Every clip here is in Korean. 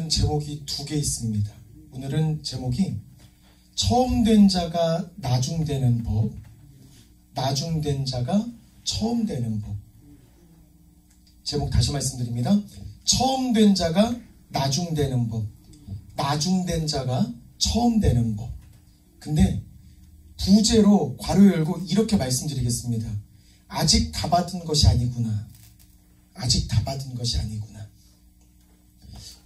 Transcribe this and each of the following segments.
오늘은 제목이 두 개 있습니다. 오늘은 제목이 처음 된 자가 나중되는 법, 나중된 자가 처음 되는 법. 제목 다시 말씀드립니다. 처음 된 자가 나중되는 법, 나중된 자가 처음 되는 법. 근데 부제로 괄호 열고 이렇게 말씀드리겠습니다. 아직 다 받은 것이 아니구나. 아직 다 받은 것이 아니구나.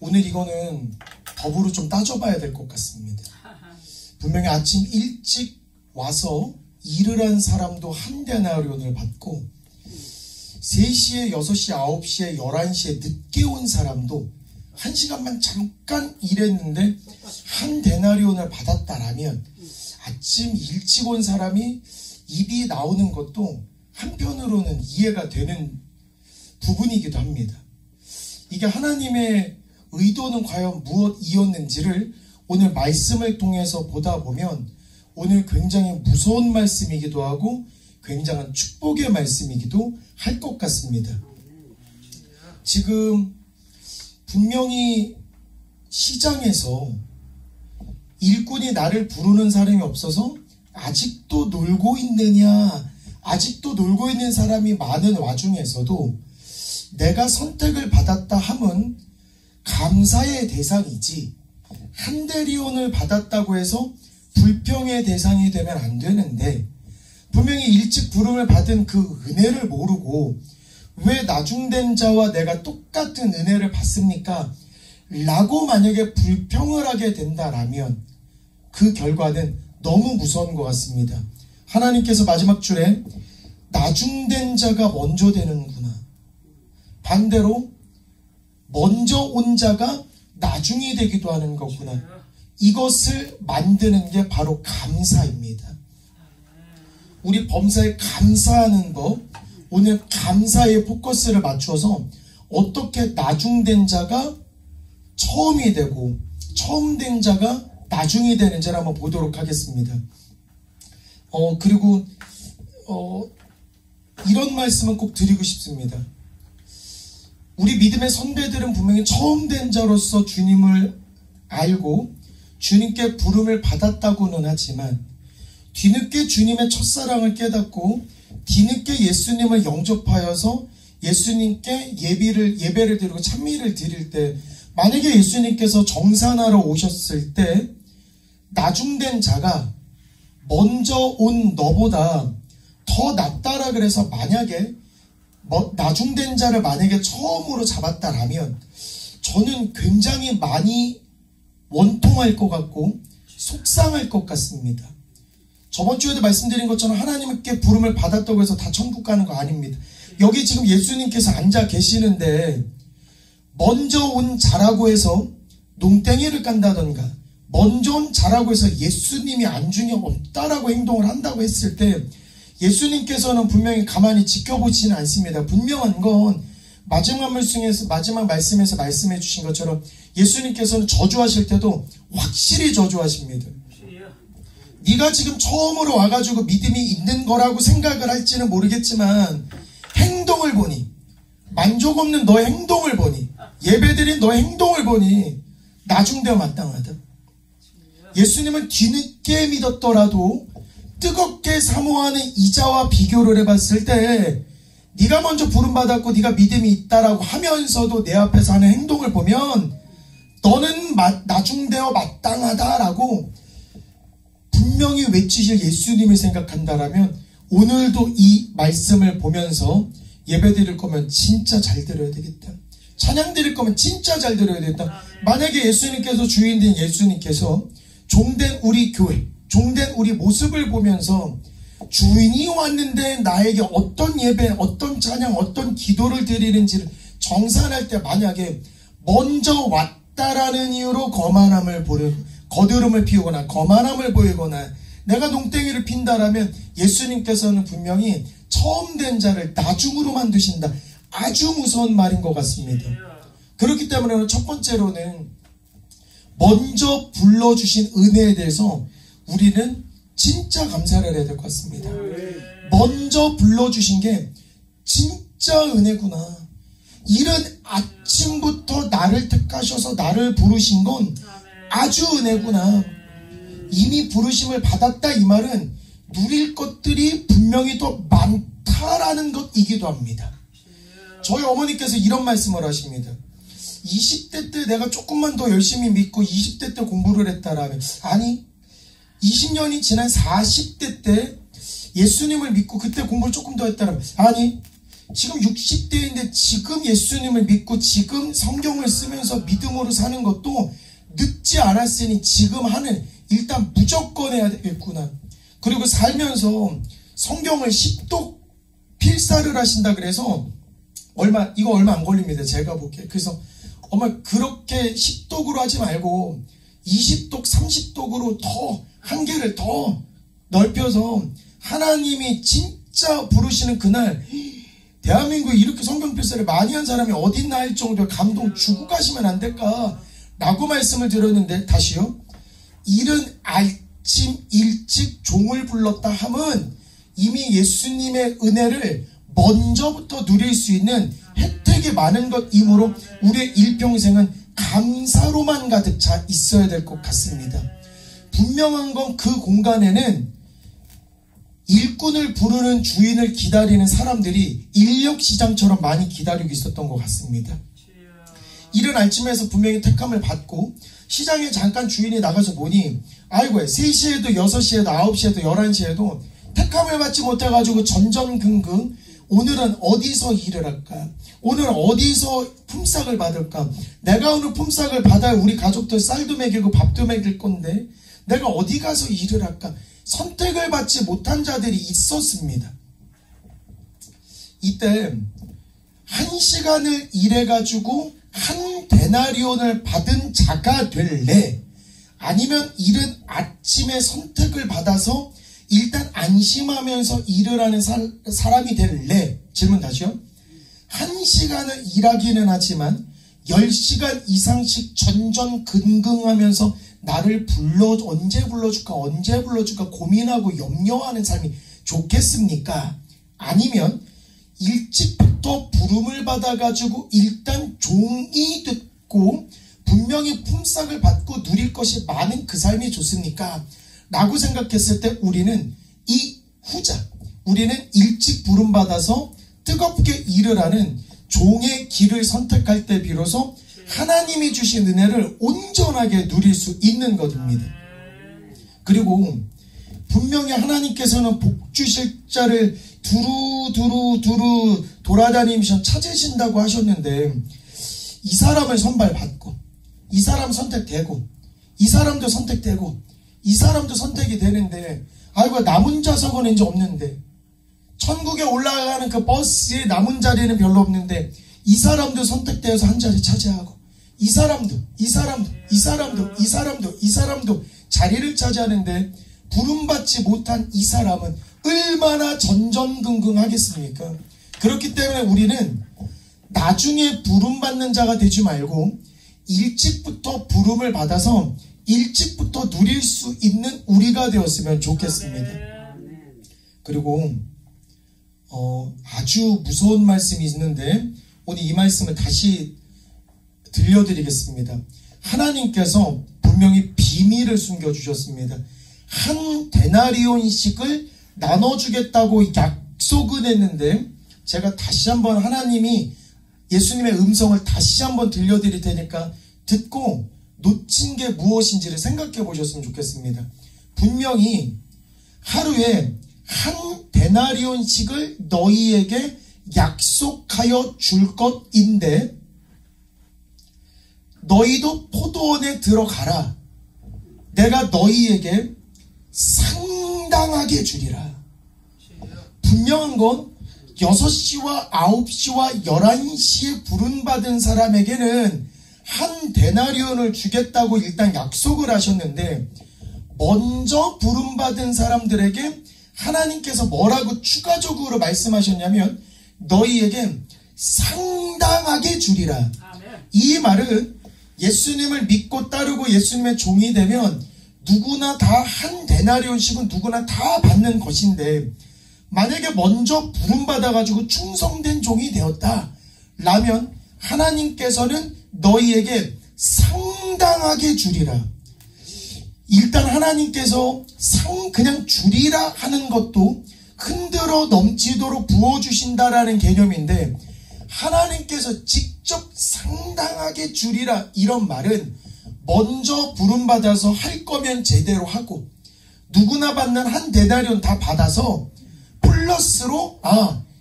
오늘 이거는 법으로 좀 따져봐야 될 것 같습니다. 분명히 아침 일찍 와서 일을 한 사람도 한 데나리온을 받고 3시에, 6시, 9시에, 11시에 늦게 온 사람도 1시간만 잠깐 일했는데 한 데나리온을 받았다라면 아침 일찍 온 사람이 입이 나오는 것도 한편으로는 이해가 되는 부분이기도 합니다. 이게 하나님의 의도는 과연 무엇이었는지를 오늘 말씀을 통해서 보다 보면 오늘 굉장히 무서운 말씀이기도 하고 굉장한 축복의 말씀이기도 할 것 같습니다. 지금 분명히 시장에서 일꾼이 나를 부르는 사람이 없어서 아직도 놀고 있느냐, 아직도 놀고 있는 사람이 많은 와중에서도 내가 선택을 받았다 함은 감사의 대상이지 한 데리온을 받았다고 해서 불평의 대상이 되면 안 되는데, 분명히 일찍 부름을 받은 그 은혜를 모르고 왜 나중된 자와 내가 똑같은 은혜를 받습니까? 라고 만약에 불평을 하게 된다라면 그 결과는 너무 무서운 것 같습니다. 하나님께서 마지막 줄에 나중된 자가 먼저 되는구나, 반대로 먼저 온 자가 나중이 되기도 하는 거구나, 이것을 만드는 게 바로 감사입니다. 우리 범사에 감사하는 법, 오늘 감사의 포커스를 맞춰서 어떻게 나중된 자가 처음이 되고 처음 된 자가 나중이 되는지를 한번 보도록 하겠습니다. 그리고 이런 말씀은 꼭 드리고 싶습니다. 우리 믿음의 선배들은 분명히 처음 된 자로서 주님을 알고 주님께 부름을 받았다고는 하지만 뒤늦게 주님의 첫사랑을 깨닫고 뒤늦게 예수님을 영접하여서 예수님께 예배를 드리고 찬미를 드릴 때, 만약에 예수님께서 정산하러 오셨을 때 나중된 자가 먼저 온 너보다 더 낫다라 그래서 만약에 나중된 자를 만약에 처음으로 잡았다라면 저는 굉장히 많이 원통할 것 같고 속상할 것 같습니다. 저번 주에도 말씀드린 것처럼 하나님께 부름을 받았다고 해서 다 천국 가는 거 아닙니다. 여기 지금 예수님께서 앉아 계시는데 먼저 온 자라고 해서 농땡이를 깐다던가 먼저 온 자라고 해서 예수님이 안중에 없다라고 행동을 한다고 했을 때 예수님께서는 분명히 가만히 지켜보지는 않습니다. 분명한 건 마지막 말씀에서 말씀해 주신 것처럼 예수님께서는 저주하실 때도 확실히 저주하십니다. 네가 지금 처음으로 와가지고 믿음이 있는 거라고 생각을 할지는 모르겠지만 행동을 보니, 만족 없는 너의 행동을 보니, 예배드린 너의 행동을 보니 나중되어 마땅하다. 예수님은 뒤늦게 믿었더라도 뜨겁게 사모하는 이자와 비교를 해봤을 때 네가 먼저 부름받았고 네가 믿음이 있다라고 하면서도 내 앞에서 하는 행동을 보면 너는 나중되어 마땅하다라고 분명히 외치실 예수님을 생각한다라면 오늘도 이 말씀을 보면서 예배 드릴 거면 진짜 잘 드려야 되겠다. 찬양 드릴 거면 진짜 잘 드려야 되겠다. 만약에 예수님께서 주인된 예수님께서 종된 우리 교회, 종된 우리 모습을 보면서 주인이 왔는데 나에게 어떤 예배, 어떤 찬양, 어떤 기도를 드리는지를 정산할 때 만약에 먼저 왔다라는 이유로 거드름을 피우거나 거만함을 보이거나 내가 농땡이를 핀다라면 예수님께서는 분명히 처음 된 자를 나중으로 만드신다. 아주 무서운 말인 것 같습니다. 그렇기 때문에 첫 번째로는 먼저 불러주신 은혜에 대해서 우리는 진짜 감사를 해야 될 것 같습니다. 먼저 불러주신 게 진짜 은혜구나. 이른 아침부터 나를 택하셔서 나를 부르신 건 아주 은혜구나. 이미 부르심을 받았다 이 말은 누릴 것들이 분명히 더 많다라는 것이기도 합니다. 저희 어머니께서 이런 말씀을 하십니다. 20대 때 내가 조금만 더 열심히 믿고 20대 때 공부를 했다라면, 아니 20년이 지난 40대 때 예수님을 믿고 그때 공부를 조금 더 했다라면, 아니 지금 60대인데 지금 예수님을 믿고 지금 성경을 쓰면서 믿음으로 사는 것도 늦지 않았으니 지금 하는, 일단 무조건 해야 되겠구나. 그리고 살면서 성경을 10독 필사를 하신다 그래서 이거 얼마 안 걸립니다. 제가 볼게요. 그래서 엄마 그렇게 10독으로 하지 말고 20독 30독으로 더 한계를 더 넓혀서 하나님이 진짜 부르시는 그날, 대한민국에 이렇게 성경 필사를 많이 한 사람이 어딨나 할 정도로 감동 주고 가시면 안 될까 라고 말씀을 드렸는데, 다시요, 이른 아침 일찍 종을 불렀다 함은 이미 예수님의 은혜를 먼저부터 누릴 수 있는 혜택이 많은 것이므로 우리의 일평생은 감사로만 가득 차 있어야 될 것 같습니다. 분명한 건 그 공간에는 일꾼을 부르는 주인을 기다리는 사람들이 인력시장처럼 많이 기다리고 있었던 것 같습니다. 이른 아침에서 분명히 택함을 받고 시장에 잠깐 주인이 나가서 보니, 아이고 3시에도 6시에도 9시에도 11시에도 택함을 받지 못해가지고 전전긍긍, 오늘은 어디서 일을 할까? 오늘 어디서 품삯을 받을까? 내가 오늘 품삯을 받아야 우리 가족들 쌀도 먹이고 밥도 먹일 건데 내가 어디 가서 일을 할까? 선택을 받지 못한 자들이 있었습니다. 이때 1시간을 일해가지고 한 데나리온을 받은 자가 될래? 아니면 이른 아침에 선택을 받아서 일단 안심하면서 일을 하는 사람이 될래? 질문 다시요. 1시간을 일하기는 하지만 10시간 이상씩 전전긍긍하면서 나를 언제 불러줄까 고민하고 염려하는 삶이 좋겠습니까? 아니면 일찍부터 부름을 받아가지고 일단 종이 듣고 분명히 품삯을 받고 누릴 것이 많은 그 삶이 좋습니까? 라고 생각했을 때 우리는 이 후자, 우리는 일찍 부름받아서 뜨겁게 일을 하는 종의 길을 선택할 때 비로소 하나님이 주신 은혜를 온전하게 누릴 수 있는 것입니다. 그리고 분명히 하나님께서는 복 주실 자를 두루 돌아다니면서 찾으신다고 하셨는데, 이 사람을 선발받고 이 사람 선택되고 이 사람도 선택되고 이 사람도 선택이 되는데, 아이고 남은 좌석은 이제 없는데, 천국에 올라가는 그 버스에 남은 자리는 별로 없는데 이 사람도 선택되어서 한 자리 차지하고 이 사람도 자리를 차지하는데, 부름받지 못한 이 사람은 얼마나 전전긍긍하겠습니까? 그렇기 때문에 우리는 나중에 부름받는 자가 되지 말고 일찍부터 부름을 받아서 일찍부터 누릴 수 있는 우리가 되었으면 좋겠습니다. 그리고 아주 무서운 말씀이 있는데 오늘 이 말씀을 다시 들려드리겠습니다. 하나님께서 분명히 비밀을 숨겨주셨습니다. 한 데나리온씩을 나눠주겠다고 약속은 했는데, 제가 다시 한번 하나님이 예수님의 음성을 다시 한번 들려드릴 테니까 듣고 놓친 게 무엇인지를 생각해 보셨으면 좋겠습니다. 분명히 하루에 한 데나리온씩을 너희에게 약속하여 줄 것인데 너희도 포도원에 들어가라. 내가 너희에게 상당하게 주리라. 분명한 건 6시와 9시와 11시에 부름받은 사람에게는 한 데나리온을 주겠다고 일단 약속을 하셨는데, 먼저 부름받은 사람들에게 하나님께서 뭐라고 추가적으로 말씀하셨냐면 너희에게 상당하게 주리라. 이 말은 예수님을 믿고 따르고 예수님의 종이 되면 누구나 다 한 데나리온씩은 누구나 다 받는 것인데, 만약에 먼저 부름받아가지고 충성된 종이 되었다 라면 하나님께서는 너희에게 상당하게 주리라. 일단 하나님께서 그냥 주리라 하는 것도 흔들어 넘치도록 부어주신다라는 개념인데, 하나님께서 직접 상당하게 주리라 이런 말은 먼저 부름받아서 할 거면 제대로 하고, 누구나 받는 한 데나리온 다 받아서 플러스로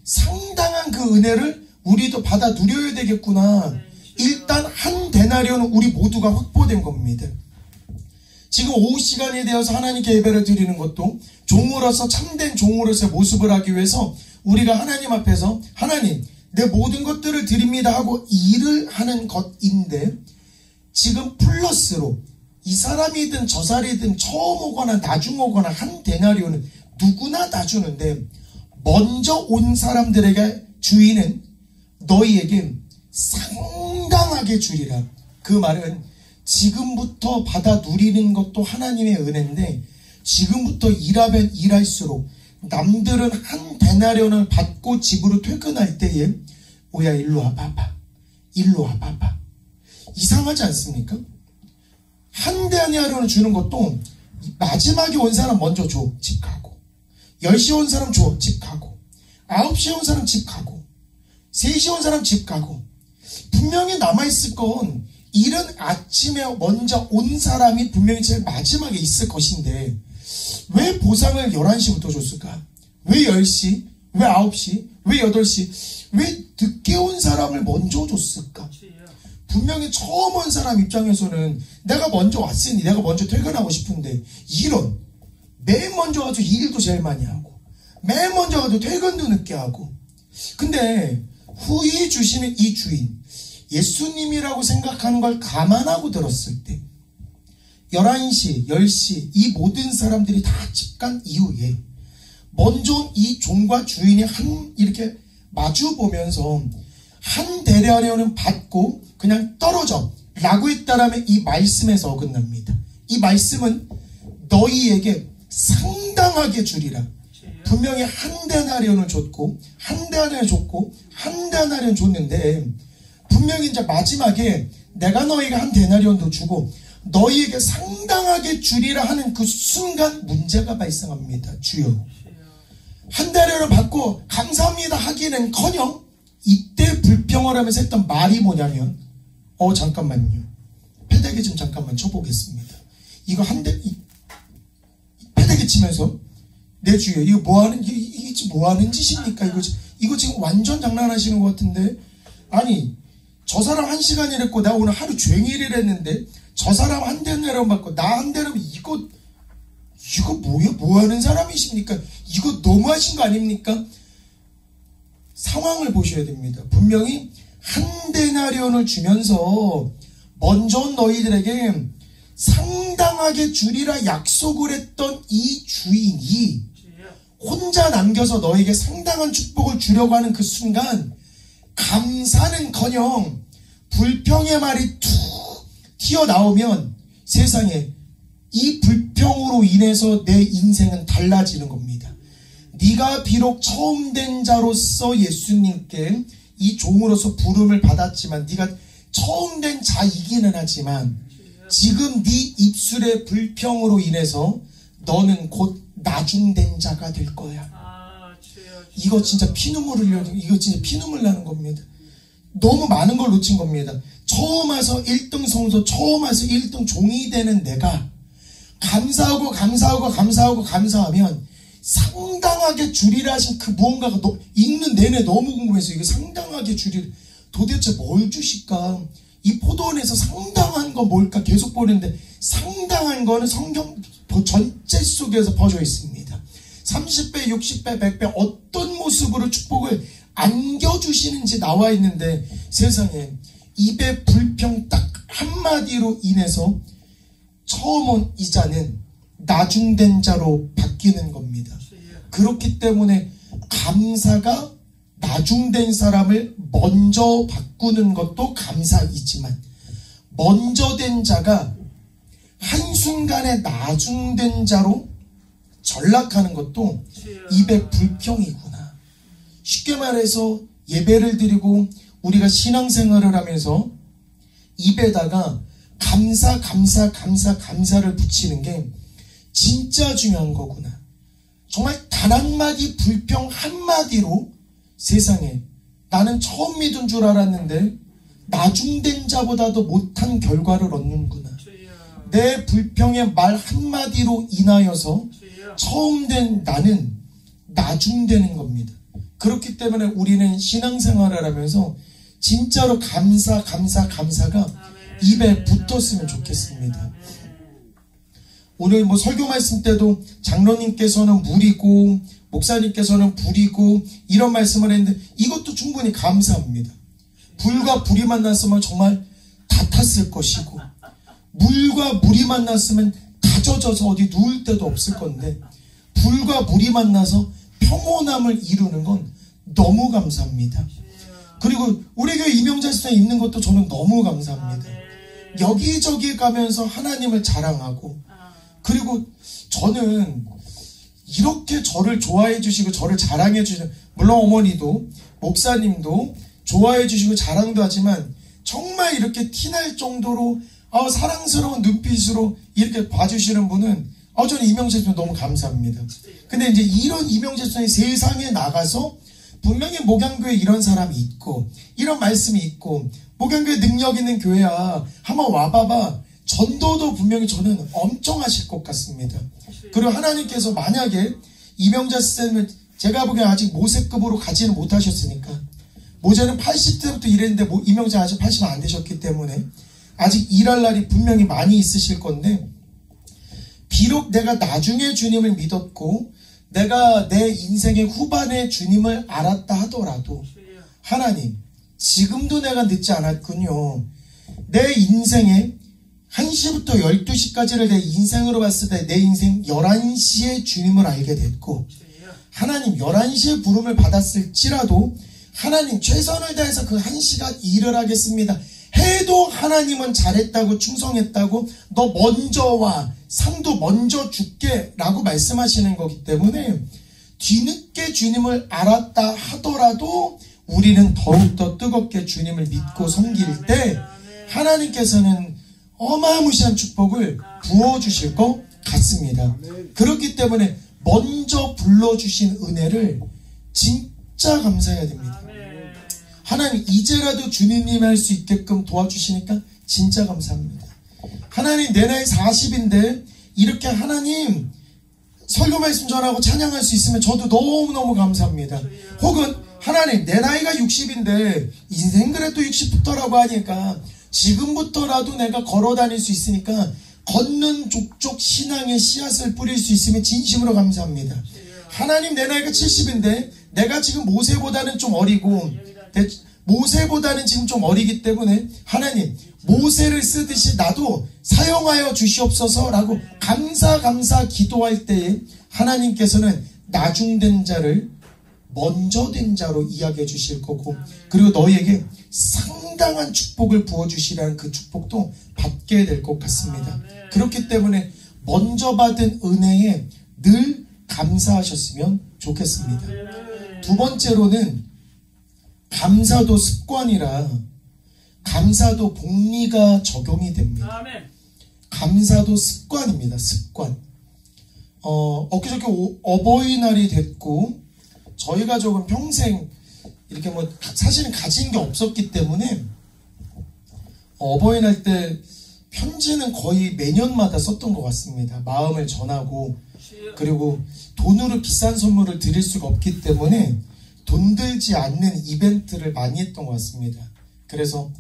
상당한 그 은혜를 우리도 받아 누려야 되겠구나. 일단 한 데나리온은 우리 모두가 확보된 겁니다. 지금 오후 시간이 되어서 하나님께 예배를 드리는 것도 종으로서, 참된 종으로서의 모습을 하기 위해서 우리가 하나님 앞에서 하나님 내 모든 것들을 드립니다 하고 일을 하는 것인데, 지금 플러스로 이 사람이든 저 사람이든 처음 오거나 나중 오거나 한 데나리온은 누구나 다 주는데, 먼저 온 사람들에게 주인은 너희에게 상당하게 주리라. 그 말은 지금부터 받아 누리는 것도 하나님의 은혜인데, 지금부터 일하면 일할수록 남들은 한 데나리온을 받고 집으로 퇴근할 때에 오야 일로 와봐봐, 일로 와봐봐, 이상하지 않습니까? 한 데나리온을 주는 것도 마지막에 온 사람 먼저 줘, 집 가고, 10시에 온 사람 줘, 집 가고, 9시에 온 사람 집 가고, 3시에 온 사람 집 가고. 분명히 남아있을 건 이른 아침에 먼저 온 사람이 분명히 제일 마지막에 있을 것인데, 왜 보상을 11시부터 줬을까? 왜 10시? 왜 9시? 왜 8시? 왜 늦게 온 사람을 먼저 줬을까? 분명히 처음 온 사람 입장에서는 내가 먼저 왔으니 내가 먼저 퇴근하고 싶은데, 이런 맨 먼저 가서 일도 제일 많이 하고 맨 먼저 가서 퇴근도 늦게 하고. 근데 후히 주시는 이 주인 예수님이라고 생각하는 걸 감안하고 들었을 때 11시, 10시 이 모든 사람들이 다 집 간 이후에 먼저 온 이 종과 주인이 이렇게 마주 보면서 한 데나리온은 받고 그냥 떨어져 라고 했다라면 이 말씀에서 어긋납니다. 이 말씀은 너희에게 상당하게 주리라. 분명히 한 데나리온을 줬고 한 데나리온 줬고 한 데나리온 줬는데, 분명히 이제 마지막에 내가 너희에게 한 데나리온도 주고 너희에게 상당하게 주리라 하는 그 순간 문제가 발생합니다. 주여, 한 데나리온을 받고 감사합니다 하기는커녕 이때 불평을 하면서 했던 말이 뭐냐면, 잠깐만요, 패대기 좀 잠깐만 쳐보겠습니다. 이거 패대기 치면서 내 주여 이거 뭐하는, 이게 지금 뭐하는 짓입니까? 이거 지금 완전 장난하시는 것 같은데. 아니, 저 사람 1시간 일했고 나 오늘 하루 종일 일했는데 저 사람 한 데나리온 받고 나 한 데나리온, 이거 뭐야? 뭐하는 사람이십니까? 이거 너무하신 거 아닙니까? 상황을 보셔야 됩니다. 분명히 한 데나리온을 주면서 먼저 온 너희들에게 상당하게 주리라 약속을 했던 이 주인이 혼자 남겨서 너에게 상당한 축복을 주려고 하는 그 순간, 감사는커녕 불평의 말이 툭 튀어나오면 세상에 이 불평으로 인해서 내 인생은 달라지는 겁니다. 네가 비록 처음 된 자로서 예수님께 이 종으로서 부름을 받았지만, 네가 처음 된 자이기는 하지만 지금 네 입술의 불평으로 인해서 너는 곧 나중된 자가 될 거야. 이거 진짜 피눈물 흘려, 이거 진짜 피눈물 나는 겁니다. 너무 많은 걸 놓친 겁니다. 처음 와서 1등 성도, 처음 와서 1등 종이 되는 내가 감사하면 상당하게 주리라 하신 그 무언가가 읽는 내내 너무 궁금해서, 이거 상당하게 주리라 도대체 뭘 주실까? 이 포도원에서 상당한 건 뭘까 계속 보는데, 상당한 거는 성경 전체 속에서 퍼져 있습니다. 30배, 60배, 100배 어떤 모습으로 축복을 안겨주시는지 나와 있는데, 세상에 입의 불평 딱 한마디로 인해서 처음 온 이자는 나중된 자로 바뀌는 겁니다. 그렇기 때문에 감사가 나중된 사람을 먼저 바꾸는 것도 감사이지만, 먼저 된 자가 한순간에 나중된 자로 전락하는 것도 입의 불평이구나. 쉽게 말해서 예배를 드리고 우리가 신앙생활을 하면서 입에다가 감사를 붙이는 게 진짜 중요한 거구나. 정말 단 한마디 불평 한마디로 세상에 나는 처음 믿은 줄 알았는데 나중된 자보다도 못한 결과를 얻는구나. 내 불평의 말 한마디로 인하여서 처음 된 나는 나중되는 겁니다. 그렇기 때문에 우리는 신앙생활을 하면서 진짜로 감사가 입에 붙었으면 좋겠습니다. 오늘 설교 말씀 때도 장로님께서는 물이고 목사님께서는 불이고 이런 말씀을 했는데 이것도 충분히 감사합니다. 불과 불이 만났으면 정말 다 탔을 것이고 물과 물이 만났으면 다 젖어서 어디 누울 데도 없을 건데 불과 물이 만나서 평온함을 이루는 건 너무 감사합니다. 그리고 우리 교회 이명자 집사님 있는 것도 저는 너무 감사합니다. 여기저기 가면서 하나님을 자랑하고 그리고 저는 이렇게 저를 좋아해 주시고 저를 자랑해 주시는 물론 어머니도 목사님도 좋아해 주시고 자랑도 하지만 정말 이렇게 티날 정도로 사랑스러운 눈빛으로 이렇게 봐주시는 분은 저는 이명재 집사님 너무 감사합니다. 근데 이제 이런 이명재 집사님이 세상에 나가서 분명히 목양교회 이런 사람이 있고 이런 말씀이 있고 목양교회 능력 있는 교회야 한번 와봐봐. 전도도 분명히 저는 엄청 하실 것 같습니다. 그리고 하나님께서 만약에 이명자 쌤을 제가 보기엔 아직 모세급으로 가지는 못하셨으니까 모세는 80대부터 일했는데 이명자 아직 80은 안 되셨기 때문에 아직 일할 날이 분명히 많이 있으실 건데 비록 내가 나중에 주님을 믿었고 내가 내 인생의 후반에 주님을 알았다 하더라도 하나님 지금도 내가 늦지 않았군요. 내 인생에 1시부터 12시까지를 내 인생으로 봤을 때 내 인생 11시에 주님을 알게 됐고 하나님 11시에 부름을 받았을지라도 하나님 최선을 다해서 그 1시간 일을 하겠습니다. 해도 하나님은 잘했다고 충성했다고 너 먼저 와 상도 먼저 줄게 라고 말씀하시는 거기 때문에 뒤늦게 주님을 알았다 하더라도 우리는 더욱더 뜨겁게 주님을 믿고 섬길 때 하나님께서는 어마무시한 축복을 부어주실 것 같습니다. 그렇기 때문에 먼저 불러주신 은혜를 진짜 감사해야 됩니다. 하나님 이제라도 주님이 할 수 있게끔 도와주시니까 진짜 감사합니다. 하나님 내 나이 40인데 이렇게 하나님 설교 말씀 전하고 찬양할 수 있으면 저도 너무너무 감사합니다. 혹은 하나님 내 나이가 60인데 인생 그래도 60부터라고 하니까 지금부터라도 내가 걸어 다닐 수 있으니까 걷는 족족 신앙의 씨앗을 뿌릴 수 있으면 진심으로 감사합니다. 하나님 내 나이가 70인데 내가 지금 모세보다는 좀 어리고 모세보다는 지금 좀 어리기 때문에 하나님 모세를 쓰듯이 나도 사용하여 주시옵소서 라고 감사 기도할 때에 하나님께서는 나중된 자를 먼저 된 자로 이야기해 주실 거고 그리고 너희에게 상당한 축복을 부어주시라는 그 축복도 받게 될 것 같습니다. 그렇기 때문에 먼저 받은 은혜에 늘 감사하셨으면 좋겠습니다. 두 번째로는 감사도 습관이라 감사도 복리가 적용이 됩니다. 감사도 습관입니다. 습관. 엊그저께 어버이날이 됐고 저희 가족은 평생 이렇게 사실은 가진 게 없었기 때문에 어버이날 때 편지는 거의 매년마다 썼던 것 같습니다. 마음을 전하고 그리고 돈으로 비싼 선물을 드릴 수가 없기 때문에 돈 들지 않는 이벤트를 많이 했던 것 같습니다. 그래서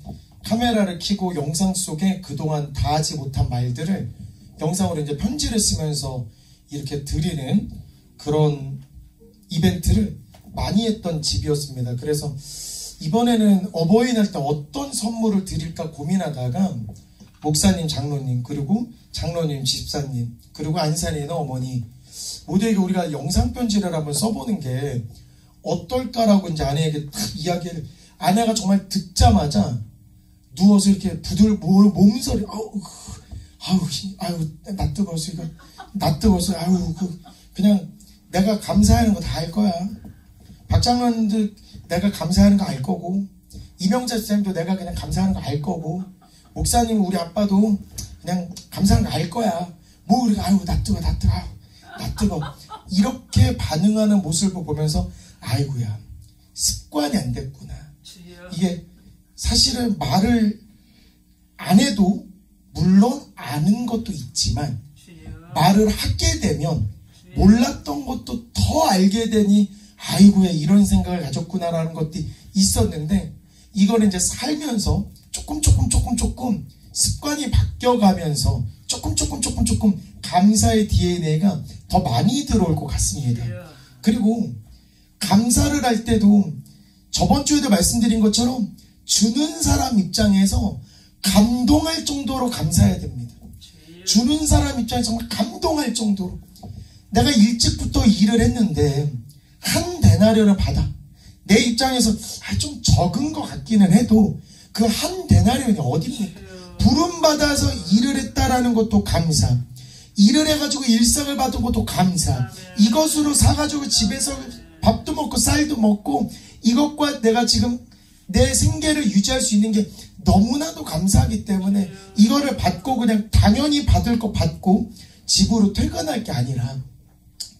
카메라를 켜고 영상 속에 그동안 다 하지 못한 말들을 영상으로 이제 편지를 쓰면서 이렇게 드리는 그런 이벤트를 많이 했던 집이었습니다. 그래서 이번에는 어버이날 때 어떤 선물을 드릴까 고민하다가 목사님, 장로님, 그리고 장로님, 집사님, 그리고 안산에 있는 어머니 모두에게 우리가 영상 편지를 한번 써보는 게 어떨까라고 이제 아내에게 딱 이야기를 아내가 정말 듣자마자 누워서 이렇게 몸소리 나 뜨거워서 이거 나 뜨거워서 그냥 내가 감사하는 거 다 할 거야. 박 장로님도 내가 감사하는 거 알 거고 이명자 선생님도 내가 그냥 감사하는 거 알 거고, 목사님 우리 아빠도 그냥 감사하는 거 알 거야. 뭐 그렇게 아유 나 뜨거 나 뜨거 나 뜨거 이렇게 반응하는 모습을 보면서 아이고야 습관이 안 됐구나. 이게 사실은 말을 안 해도 물론 아는 것도 있지만 말을 하게 되면 몰랐던 것도 더 알게 되니 아이고야 이런 생각을 가졌구나라는 것도 있었는데, 이거는 이제 살면서 조금 습관이 바뀌어가면서 조금 감사의 DNA가 더 많이 들어올 것 같습니다. 그리고 감사를 할 때도 저번 주에도 말씀드린 것처럼 주는 사람 입장에서 감동할 정도로 감사해야 됩니다. 주는 사람 입장에서 정말 감동할 정도로. 내가 일찍부터 일을 했는데 한 데나리온을 받아. 내 입장에서 좀 적은 것 같기는 해도 그 한 데나리온이 어딥니까? 부름받아서 일을 했다라는 것도 감사. 일을 해가지고 일상을 받은 것도 감사. 이것으로 사가지고 집에서 밥도 먹고 쌀도 먹고 이것과 내가 지금 내 생계를 유지할 수 있는 게 너무나도 감사하기 때문에 이거를 받고 그냥 당연히 받을 거 받고 집으로 퇴근할 게 아니라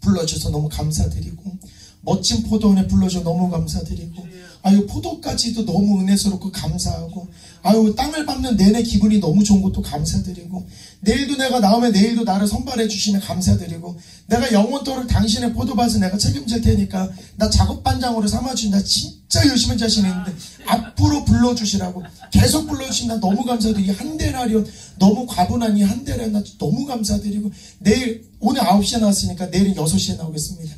불러주셔서 너무 감사드리고, 멋진 포도원에 불러줘 너무 감사드리고, 아유 포도까지도 너무 은혜스럽고 감사하고, 아유 땅을 밟는 내내 기분이 너무 좋은 것도 감사드리고, 내일도 내가 나오면 내일도 나를 선발해 주시면 감사드리고, 내가 영원토록 당신의 포도밭을 내가 책임질 테니까 나 작업반장으로 삼아주신다 진짜 열심히 자신 있는데 앞으로 불러주시라고 계속 불러주시면 나 너무 감사드리고, 한 데나리온 너무 과분한 이 한 데나리온 나 너무 감사드리고, 내일 오늘 9시에 나왔으니까 내일은 6시에 나오겠습니다.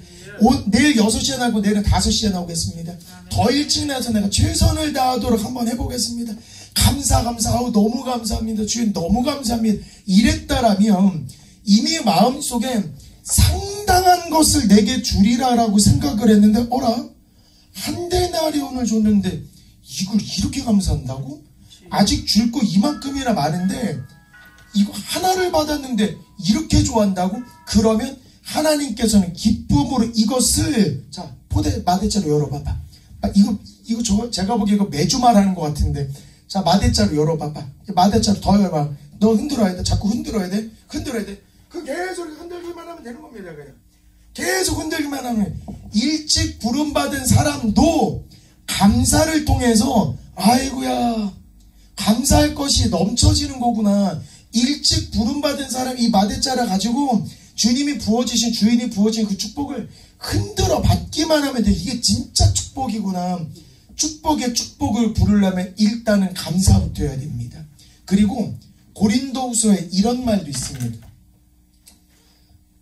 내일 6시에 나오고 내일은 5시에 나오겠습니다. 더 일찍 나서 내가 최선을 다하도록 한번 해보겠습니다. 감사 아우 너무 감사합니다. 주님 너무 감사합니다. 이랬다라면 이미 마음속에 상당한 것을 내게 주리라라고 생각을 했는데, 어라? 한 데나리온을 줬는데 이걸 이렇게 감사한다고? 아직 줄 거 이만큼이나 많은데 이거 하나를 받았는데 이렇게 좋아한다고? 그러면 하나님께서는 기쁨으로 이것을, 자 포대 마대자루 열어봐봐. 이거 제가 보기에 이거 매주 말하는 것 같은데, 자 마대자루 열어봐봐. 마대자루 더 열어봐. 너 흔들어야 돼. 자꾸 흔들어야 돼. 그 계속 흔들기만 하면 되는 겁니다. 그냥 계속 흔들기만 하면. 일찍 부름받은 사람도 감사를 통해서 아이고야 감사할 것이 넘쳐지는 거구나. 일찍 부름받은 사람 이 마대자루 가지고 주님이 부어주신, 주인이 부어진 그 축복을 흔들어 받기만 하면 돼. 이게 진짜 축복이구나. 축복의 축복을 부르려면 일단은 감사부터 해야 됩니다. 그리고 고린도후서에 이런 말도 있습니다.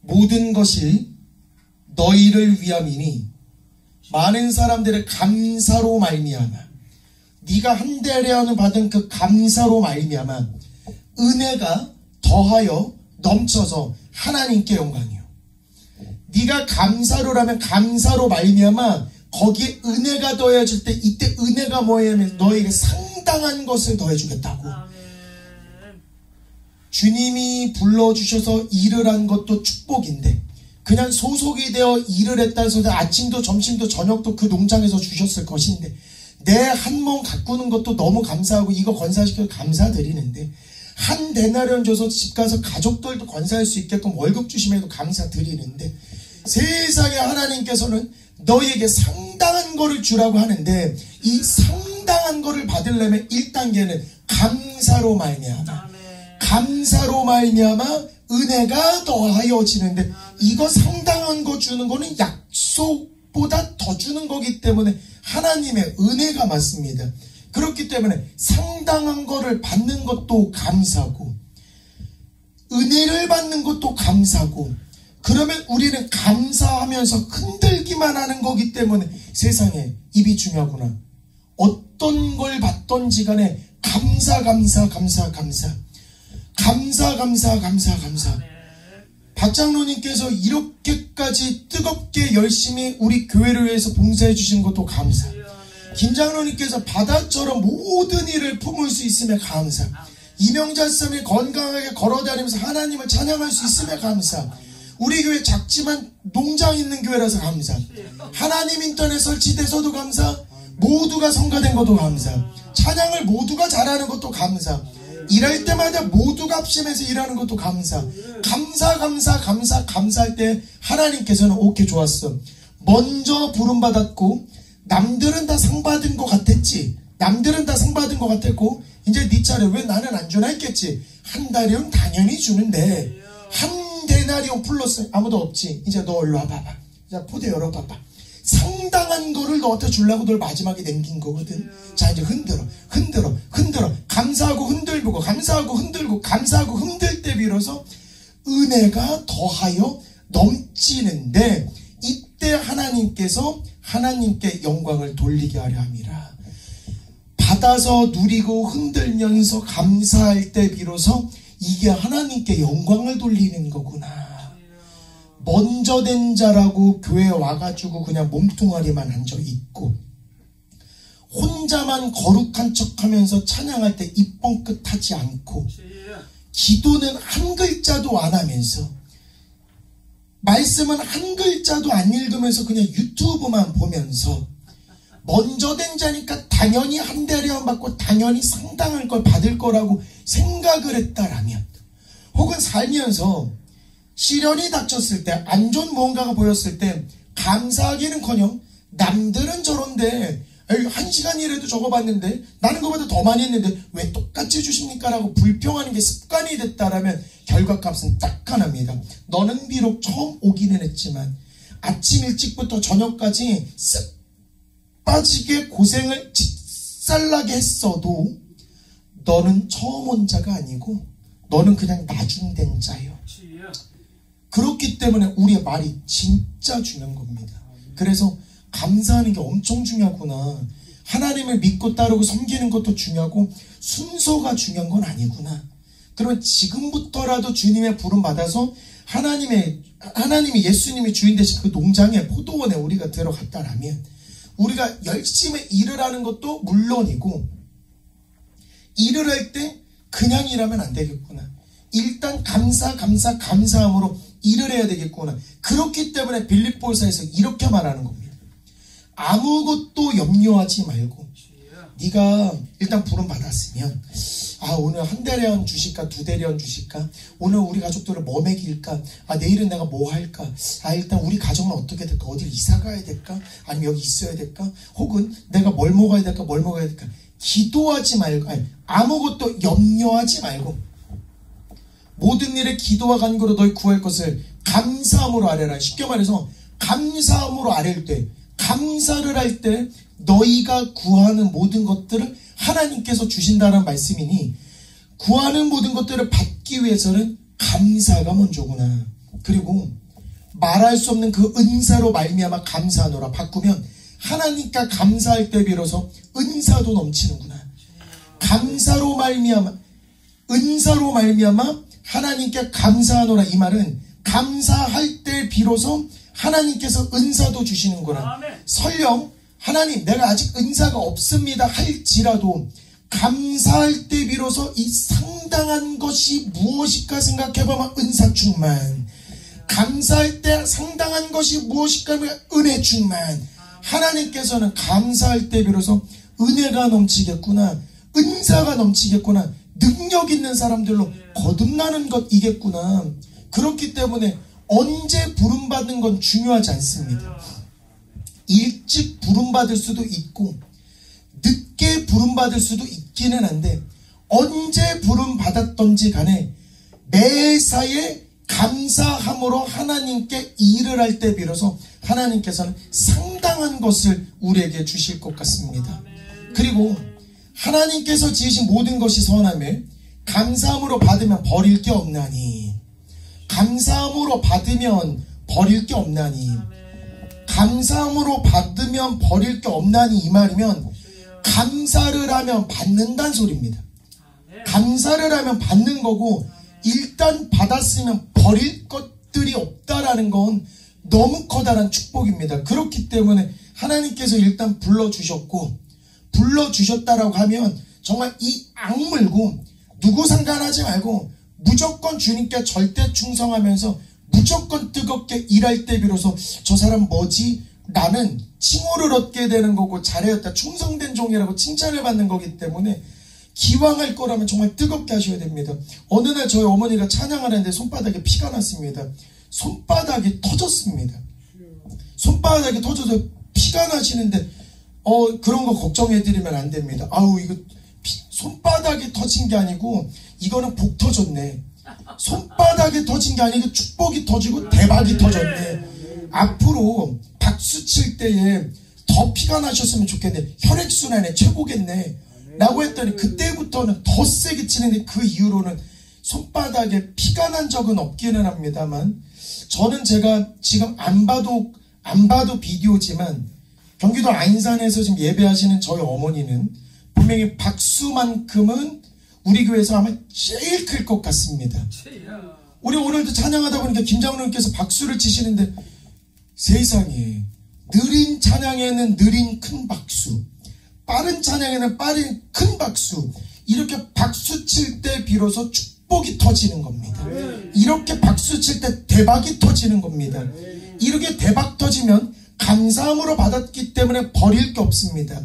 모든 것이 너희를 위함이니 많은 사람들의 감사로 말미암아, 네가 한 데나리온을 받은 그 감사로 말미암아 은혜가 더하여 넘쳐서 하나님께 영광이요. 네가 감사로라면 감사로 말미암아 거기에 은혜가 더해질 때, 이때 은혜가 뭐냐면 너에게 상당한 것을 더해주겠다고. 주님이 불러주셔서 일을 한 것도 축복인데, 그냥 소속이 되어 일을 했다 해서 아침도 점심도 저녁도 그 농장에서 주셨을 것인데, 내 한 몸 가꾸는 것도 너무 감사하고 이거 건사시켜서 감사드리는데, 한 데나리온 줘서 집 가서 가족들도 건사할 수 있게끔 월급 주심에도 감사드리는데, 세상에 하나님께서는 너희에게 상당한 거를 주라고 하는데, 이 상당한 거를 받으려면 1단계는 감사로 말미암아, 감사로 말미암아 은혜가 더하여지는데, 이거 상당한 거 주는 거는 약속보다 더 주는 거기 때문에 하나님의 은혜가 맞습니다. 그렇기 때문에 상당한 거를 받는 것도 감사고 은혜를 받는 것도 감사고, 그러면 우리는 감사하면서 흔들기만 하는 거기 때문에 세상에 입이 중요하구나. 어떤 걸 받던지 간에 감사. 박장로님께서 이렇게까지 뜨겁게 열심히 우리 교회를 위해서 봉사해 주신 것도 감사. 김장로님께서 바다처럼 모든 일을 품을 수 있음에 감사. 이명자 쌤이 건강하게 걸어다니면서 하나님을 찬양할 수 있음에 감사. 우리 교회 작지만 농장 있는 교회라서 감사. 하나님 인터넷 설치돼서도 감사. 모두가 성가된 것도 감사. 찬양을 모두가 잘하는 것도 감사. 일할 때마다 모두가 합심해서 일하는 것도 감사. 감사할 때 하나님께서는 오케이, 좋았어. 먼저 부름받았고 남들은 다 상 받은 것 같았지. 남들은 다 상 받은 것 같았고 이제 네 차례. 왜 나는 안 주나 했겠지. 한 달이면 당연히 주는데 한 데나리온 플러스 아무도 없지. 이제 너 일로 와봐봐. 자, 포대 열어봐봐. 상당한 거를 너한테 주려고 널 마지막에 남긴 거거든. 자, 이제 흔들어. 감사하고 흔들고 흔들 때 비로소 은혜가 더하여 넘치는데, 이때 하나님께서 하나님께 영광을 돌리게 하려 함이라. 받아서 누리고 흔들면서 감사할 때 비로소 이게 하나님께 영광을 돌리는 거구나. 먼저 된 자라고 교회에 와가지고 그냥 몸뚱아리만 앉아있고 혼자만 거룩한 척하면서 찬양할 때 입 뻥끗하지 않고 기도는 한 글자도 안 하면서 말씀은 한 글자도 안 읽으면서 그냥 유튜브만 보면서 먼저 된 자니까 당연히 한 대리만 받고 당연히 상당한 걸 받을 거라고 생각을 했다라면, 혹은 살면서 시련이 닥쳤을 때, 안 좋은 무언가가 보였을 때 감사하기는커녕 남들은 저런데 1시간이라도 적어봤는데 나는 그보다 더 많이 했는데 왜 똑같이 주십니까? 라고 불평하는 게 습관이 됐다라면 결과값은 딱 하나입니다. 너는 비록 처음 오기는 했지만 아침 일찍부터 저녁까지 쓱 빠지게 고생을 짓살나게 했어도 너는 처음 온 자가 아니고 너는 그냥 나중된 자예요. 그렇기 때문에 우리의 말이 진짜 중요한 겁니다. 그래서 감사하는 게 엄청 중요하구나. 하나님을 믿고 따르고 섬기는 것도 중요하고 순서가 중요한 건 아니구나. 그러면 지금부터라도 주님의 부름 받아서 하나님이 예수님이 주인 되신 그 농장에, 포도원에 우리가 들어갔다라면 우리가 열심히 일을 하는 것도 물론이고, 일을 할 때 그냥 일하면 안 되겠구나. 일단 감사함으로 일을 해야 되겠구나. 그렇기 때문에 빌립보서에서 이렇게 말하는 겁니다. 아무것도 염려하지 말고, 네가 일단 부름 받았으면 오늘 한 대리온 주실까, 두 대리온 주실까, 오늘 우리 가족들을 뭐 먹일까, 내일은 내가 뭐 할까, 일단 우리 가정은 어떻게 될까, 어딜 이사 가야 될까, 아니면 여기 있어야 될까, 혹은 내가 뭘 먹어야 될까, 기도하지 말고, 아무것도 염려하지 말고 모든 일에 기도와 간구로 너희 구할 것을 감사함으로 아뢰라. 쉽게 말해서 감사함으로 아뢰일 때, 감사를 할 때 너희가 구하는 모든 것들을 하나님께서 주신다는 말씀이니, 구하는 모든 것들을 받기 위해서는 감사가 먼저구나. 그리고 말할 수 없는 그 은사로 말미암아 감사하노라 바꾸면 하나님께 감사할 때 비로소 은사도 넘치는구나. 감사로 말미암아, 은사로 말미암아 하나님께 감사하노라. 이 말은 감사할 때 비로소 하나님께서 은사도 주시는구나. 설령 하나님 내가 아직 은사가 없습니다 할지라도 감사할 때 비로소 이 상당한 것이 무엇일까 생각해보면 은사 충만, 감사할 때 상당한 것이 무엇일까 하면 은혜 충만. 하나님께서는 감사할 때 비로소 은혜가 넘치겠구나, 은사가 넘치겠구나, 능력 있는 사람들로 거듭나는 것이겠구나. 그렇기 때문에 언제 부름받는 건 중요하지 않습니다. 일찍 부름받을 수도 있고 늦게 부름받을 수도 있기는 한데, 언제 부름받았던지 간에 매사에 감사함으로 하나님께 일을 할 때 비로소 하나님께서는 상당한 것을 우리에게 주실 것 같습니다. 그리고 하나님께서 지으신 모든 것이 선하며 감사함으로 받으면 버릴 게 없나니, 감사함으로 받으면 버릴 게 없나니, 감사함으로 받으면 버릴 게 없나니, 이 말이면 감사를 하면 받는다는 소리입니다. 감사를 하면 받는 거고, 일단 받았으면 버릴 것들이 없다라는 건 너무 커다란 축복입니다. 그렇기 때문에 하나님께서 일단 불러주셨고, 불러주셨다라고 하면 정말 이 악물고 누구 상관하지 말고 무조건 주님께 절대 충성하면서 무조건 뜨겁게 일할 때 비로소 저 사람 뭐지? 나는 칭호를 얻게 되는 거고 잘하였다, 충성된 종이라고 칭찬을 받는 거기 때문에 기왕할 거라면 정말 뜨겁게 하셔야 됩니다. 어느 날 저희 어머니가 찬양하는데 손바닥에 피가 났습니다. 손바닥이 터졌습니다. 손바닥이 터져서 피가 나시는데 그런 거 걱정해드리면 안 됩니다. 아우, 이거 손바닥이 터진 게 아니고 이거는 복 터졌네. 손바닥이 터진 게 아니고 축복이 터지고 대박이 터졌네. 앞으로 박수 칠 때에 더 피가 나셨으면 좋겠네. 혈액순환에 최고겠네 라고 했더니 그때부터는 더 세게 치는데, 그 이후로는 손바닥에 피가 난 적은 없기는 합니다만, 저는 제가 지금 안 봐도 비디오지만 경기도 안산에서 지금 예배하시는 저희 어머니는 분명히 박수만큼은 우리 교회에서 아마 제일 클 것 같습니다. 우리 오늘도 찬양하다 보니까 김장로님께서 박수를 치시는데, 세상에, 느린 찬양에는 느린 큰 박수, 빠른 찬양에는 빠른 큰 박수, 이렇게 박수 칠 때 비로소 축복이 터지는 겁니다. 이렇게 박수 칠 때 대박이 터지는 겁니다. 이렇게 대박 터지면 감사함으로 받았기 때문에 버릴 게 없습니다.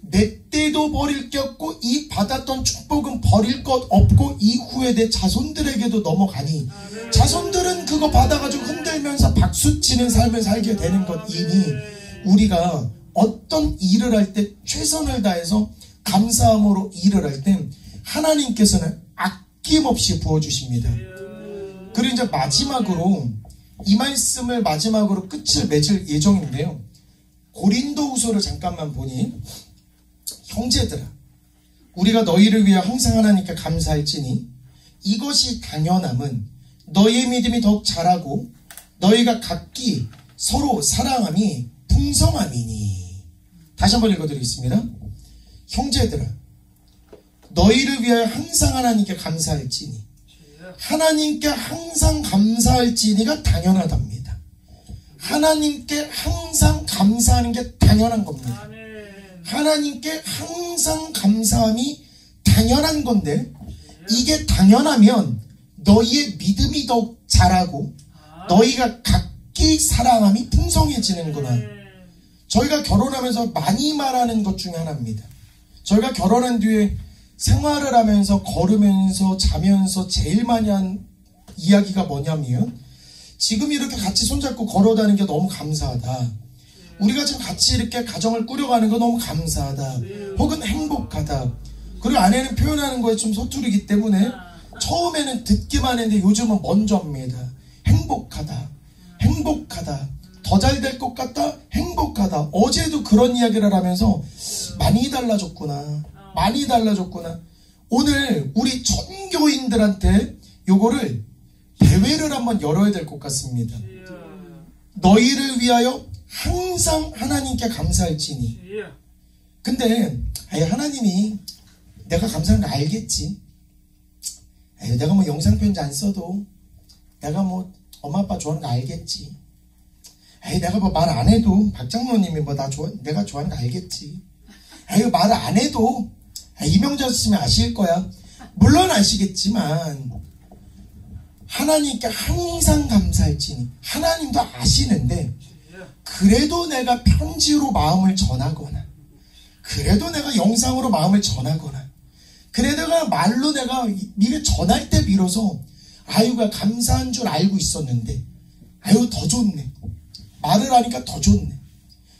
내 때도 버릴 게 없고 이 받았던 축복은 버릴 것 없고 이후에 내 자손들에게도 넘어가니, 자손들은 그거 받아가지고 흔들면서 박수치는 삶을 살게 되는 것이니, 우리가 어떤 일을 할 때 최선을 다해서 감사함으로 일을 할 때 하나님께서는 아낌없이 부어주십니다. 그리고 이제 마지막으로 이 말씀을 마지막으로 끝을 맺을 예정인데요. 고린도후서를 잠깐만 보니, 형제들아, 우리가 너희를 위해 항상 하나님께 감사할지니 이것이 당연함은 너희의 믿음이 더욱 자라고 너희가 각기 서로 사랑함이 풍성함이니. 다시 한번 읽어드리겠습니다. 형제들아, 너희를 위하여 항상 하나님께 감사할지니, 하나님께 항상 감사할지니가 당연하답니다. 하나님께 항상 감사하는 게 당연한 겁니다. 하나님께 항상 감사함이 당연한 건데, 이게 당연하면 너희의 믿음이 더욱 자라고 너희가 각기 사랑함이 풍성해지는구나. 저희가 결혼하면서 많이 말하는 것 중에 하나입니다. 저희가 결혼한 뒤에 생활을 하면서 걸으면서 자면서 제일 많이 한 이야기가 뭐냐면, 지금 이렇게 같이 손잡고 걸어다니는 게 너무 감사하다. 우리가 지금 같이 이렇게 가정을 꾸려가는 거 너무 감사하다. 혹은 행복하다. 그리고 아내는 표현하는 거에 좀 서투르기 때문에 처음에는 듣기만 했는데 요즘은 먼저 합니다. 행복하다. 행복하다. 더 잘 될 것 같다. 행복하다. 어제도 그런 이야기를 하면서 많이 달라졌구나. 많이 달라졌구나. 오늘 우리 전교인들한테 요거를 대회를 한번 열어야 될 것 같습니다. 너희를 위하여 항상 하나님께 감사할지니. 근데 하나님이 내가 감사한 거 알겠지. 내가 뭐 영상편지 안 써도 내가 뭐 엄마 아빠 좋아하는 거 알겠지. 내가 뭐 말 안 해도 박장로님이 뭐 내가 좋아하는 거 알겠지. 말을 안 해도 이명자 쓰면 아실 거야. 물론 아시겠지만 하나님께 항상 감사할지니, 하나님도 아시는데 그래도 내가 편지로 마음을 전하거나, 그래도 내가 영상으로 마음을 전하거나, 그래도 내가 말로 내가 이게 전할 때 비로소 아유가 감사한 줄 알고 있었는데 아유 더 좋네. 말을 하니까 더 좋네.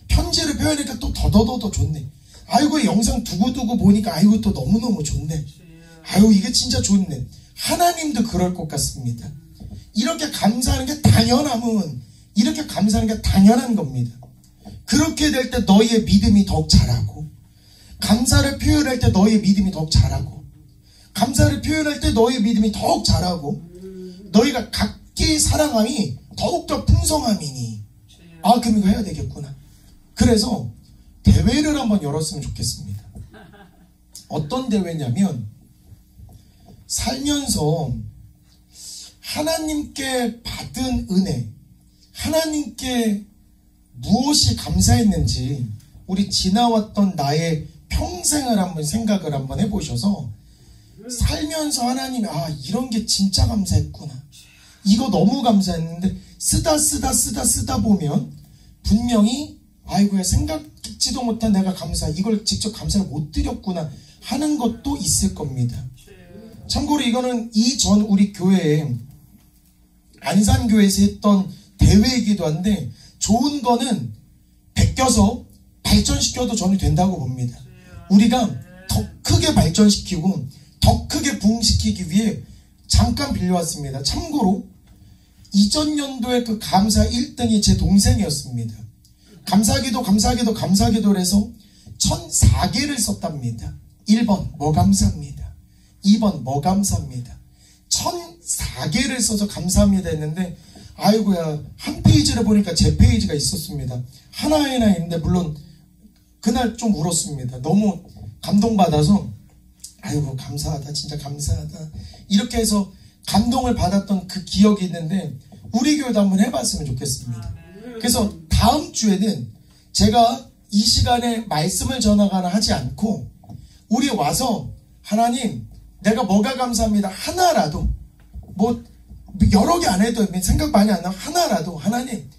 편지를 표현하니까 또 더 좋네. 아이고 영상 두고두고 보니까 아이고 또 너무너무 좋네. 아유 이게 진짜 좋네. 하나님도 그럴 것 같습니다. 이렇게 감사하는 게 당연함은, 이렇게 감사하는 게 당연한 겁니다. 그렇게 될 때 너희의 믿음이 더욱 자라고, 감사를 표현할 때 너희의 믿음이 더욱 자라고, 감사를 표현할 때 너희의 믿음이 더욱 자라고, 너희가 각기 사랑함이 더욱더 풍성함이니. 그럼 이거 해야 되겠구나. 그래서 대회를 한번 열었으면 좋겠습니다. 어떤 대회냐면, 살면서 하나님께 받은 은혜, 하나님께 무엇이 감사했는지 우리 지나왔던 나의 평생을 한번 생각을 한번 해보셔서, 살면서 하나님이 이런 게 진짜 감사했구나, 이거 너무 감사했는데 쓰다 보면 분명히 아이고야, 생각지도 못한 내가 감사, 이걸 직접 감사를 못 드렸구나 하는 것도 있을 겁니다. 참고로 이거는 이전 우리 교회에 안산교회에서 했던 대회이기도 한데, 좋은 거는 베껴서 발전시켜도 저는 된다고 봅니다. 우리가 더 크게 발전시키고 더 크게 부흥시키기 위해 잠깐 빌려왔습니다. 참고로 이전 연도에 그 감사 1등이 제 동생이었습니다. 감사기도를 해서 1004개를 썼답니다. 1번 뭐 감사합니다. 2번 뭐 감사합니다. 1004개를 써서 감사합니다 했는데, 아이고야, 한 페이지를 보니까 제 페이지가 있었습니다. 하나하나 있는데, 물론 그날 좀 울었습니다. 너무 감동받아서, 아이고 감사하다, 진짜 감사하다, 이렇게 해서 감동을 받았던 그 기억이 있는데, 우리 교회도 한번 해봤으면 좋겠습니다. 그래서 다음 주에는 제가 이 시간에 말씀을 전하거나 하지 않고, 우리 와서 하나님 내가 뭐가 감사합니다 하나라도, 뭐 여러 개 안 해도 생각 많이 안 나고 하나라도, 하나님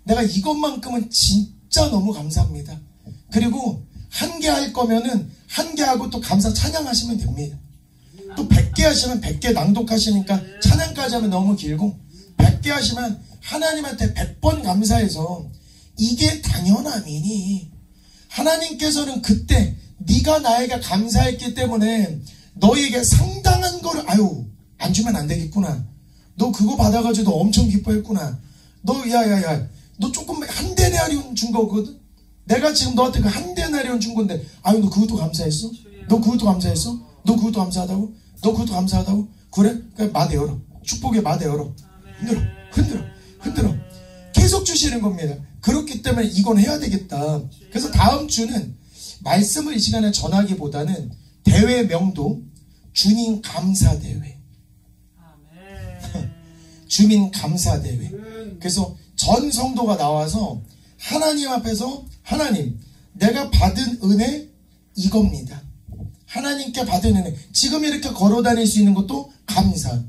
내가 이것만큼은 진짜 너무 감사합니다. 그리고 한 개 할 거면은 한 개 하고 또 감사 찬양하시면 됩니다. 또 100개 하시면 100개 낭독하시니까 찬양까지 하면 너무 길고, 100개 하시면 하나님한테 100번 감사해서, 이게 당연함이니 하나님께서는 그때 네가 나에게 감사했기 때문에 너에게 상당한 거를, 아유 안 주면 안 되겠구나, 너 그거 받아가지고 너 엄청 기뻐했구나, 너 야야야 너 조금 한 데나리온 준 거거든, 내가 지금 너한테 그 한 데나리온 준 건데, 아유 너 그것도 감사했어? 너 그것도 감사했어? 너 그것도 감사하다고? 너 그것도 감사하다고? 그래? 그냥 마대 열어, 축복의 마대 열어, 흔들어 계속 주시는 겁니다. 그렇기 때문에 이건 해야 되겠다. 그래서 다음 주는 말씀을 이 시간에 전하기보다는 대회명도 주님 감사대회, 주민 감사대회. 그래서 전 성도가 나와서 하나님 앞에서, 하나님 내가 받은 은혜 이겁니다. 하나님께 받은 은혜, 지금 이렇게 걸어 다닐 수 있는 것도 감사,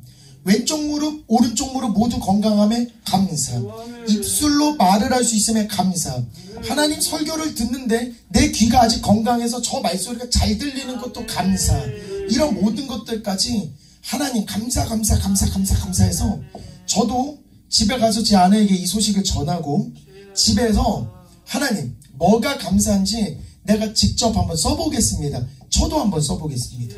왼쪽 무릎 오른쪽 무릎 모두 건강함에 감사, 입술로 말을 할 수 있음에 감사, 하나님 설교를 듣는데 내 귀가 아직 건강해서 저 말소리가 잘 들리는 것도 감사, 이런 모든 것들까지 하나님 감사해서, 저도 집에 가서 제 아내에게 이 소식을 전하고, 집에서 하나님 뭐가 감사한지 내가 직접 한번 써보겠습니다. 저도 한번 써보겠습니다.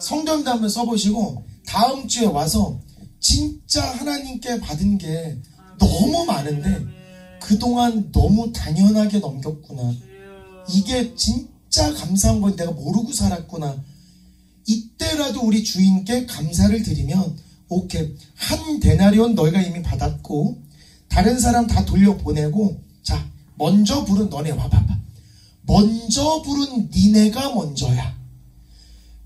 성도님도 한번 써보시고, 다음 주에 와서 진짜 하나님께 받은 게 너무 많은데 그동안 너무 당연하게 넘겼구나, 이게 진짜 감사한 건 내가 모르고 살았구나, 이때라도 우리 주인께 감사를 드리면, 오케이, 한 데나리온 너희가 이미 받았고 다른 사람 다 돌려보내고, 자 먼저 부른 너네 와봐봐, 먼저 부른 니네가 먼저야.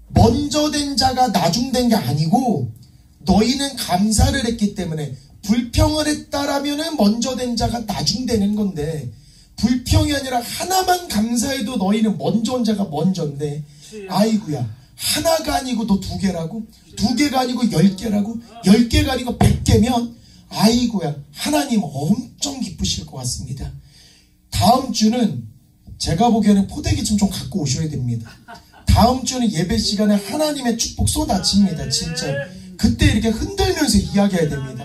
먼저 된 자가 나중된 게 아니고, 너희는 감사를 했기 때문에, 불평을 했다라면은 먼저 된 자가 나중되는 건데, 불평이 아니라 하나만 감사해도 너희는 먼저 온 자가 먼저인데, 아이고야, 하나가 아니고 너 2개라고? 2개가 아니고 10개라고? 10개가 아니고 100개면 아이고야, 하나님 엄청 기쁘실 것 같습니다. 다음 주는 제가 보기에는 포대기 좀 갖고 오셔야 됩니다. 다음 주는 예배 시간에 하나님의 축복 쏟아집니다. 진짜 그때 이렇게 흔들면서 이야기해야 됩니다.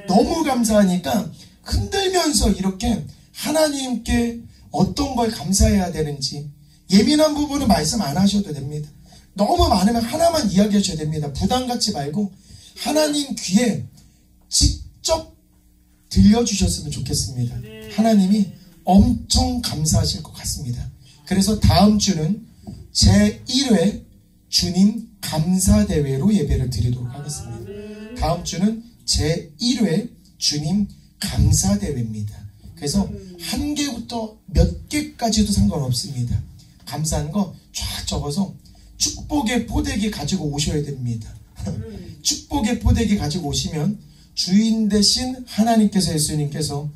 너무 감사하니까 흔들면서 이렇게 하나님께 어떤 걸 감사해야 되는지, 예민한 부분은 말씀 안 하셔도 됩니다. 너무 많으면 하나만 이야기하셔야 됩니다. 부담 갖지 말고 하나님 귀에 직접 들려주셨으면 좋겠습니다. 하나님이 엄청 감사하실 것 같습니다. 그래서 다음 주는 제1회 주님 감사대회로 예배를 드리도록 하겠습니다. 다음 주는 제1회 주님 감사대회입니다. 그래서 한 개부터 몇 개까지도 상관없습니다. 감사한 거 쫙 적어서 축복의 포대기 가지고 오셔야 됩니다. 축복의 포대기 가지고 오시면 주인 대신 하나님께서, 예수님께서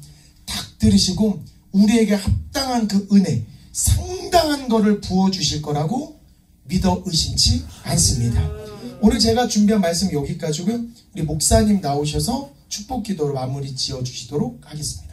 탁 들으시고 우리에게 합당한 그 은혜, 상당한 거를 부어주실 거라고 믿어 의심치 않습니다. 오늘 제가 준비한 말씀 여기까지고요. 우리 목사님 나오셔서 축복 기도로 마무리 지어주시도록 하겠습니다.